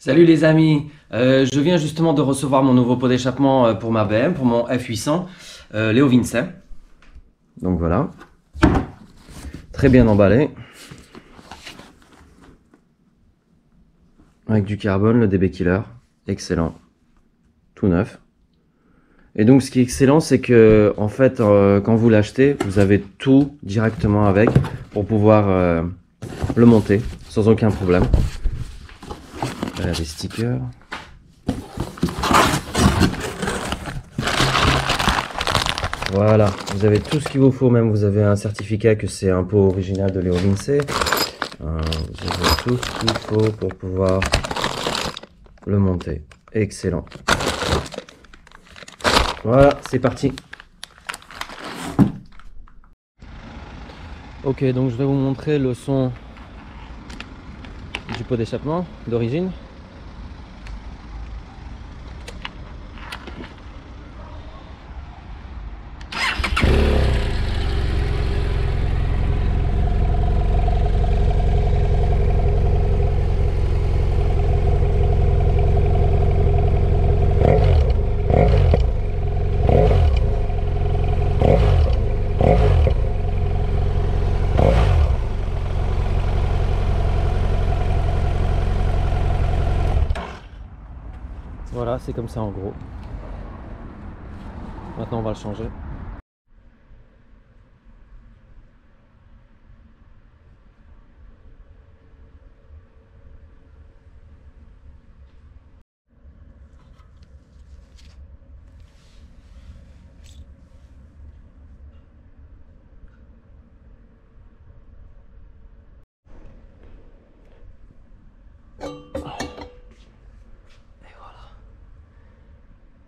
Salut les amis, je viens justement de recevoir mon nouveau pot d'échappement pour ma BM, pour mon F800 Léo Vincey. Donc voilà, très bien emballé, avec du carbone, le DB Killer, excellent, tout neuf. Et donc ce qui est excellent, c'est que en fait, quand vous l'achetez, vous avez tout directement avec pour pouvoir le monter sans aucun problème. Voilà des stickers. Voilà, vous avez tout ce qu'il vous faut, même vous avez un certificat que c'est un pot original de Léo Vincey. Vous avez tout ce qu'il faut pour pouvoir le monter. Excellent. Voilà, c'est parti. Ok, donc je vais vous montrer le son du pot d'échappement d'origine. Voilà, c'est comme ça en gros. Maintenant on va le changer.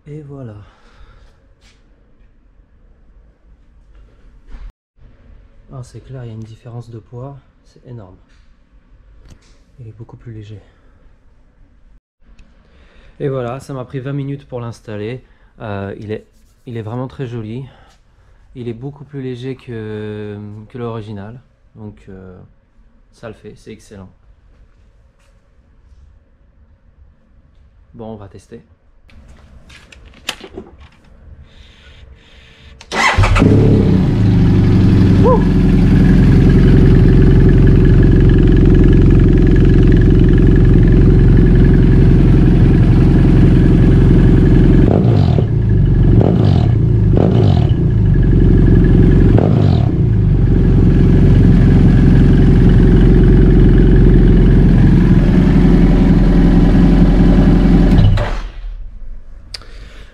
Et voilà. Ah, c'est clair, il y a une différence de poids, c'est énorme. Il est beaucoup plus léger. Et voilà, ça m'a pris 20 minutes pour l'installer. Il est vraiment très joli. Il est beaucoup plus léger que l'original. Donc ça le fait, c'est excellent. Bon, on va tester.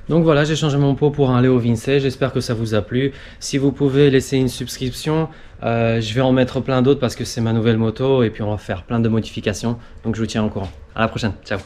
Donc voilà, j'ai changé mon pot pour un Léo Vincey, j'espère que ça vous a plu. Si vous pouvez laisser une subscription, je vais en mettre plein d'autres parce que c'est ma nouvelle moto et puis on va faire plein de modifications. Donc je vous tiens au courant. À la prochaine, ciao.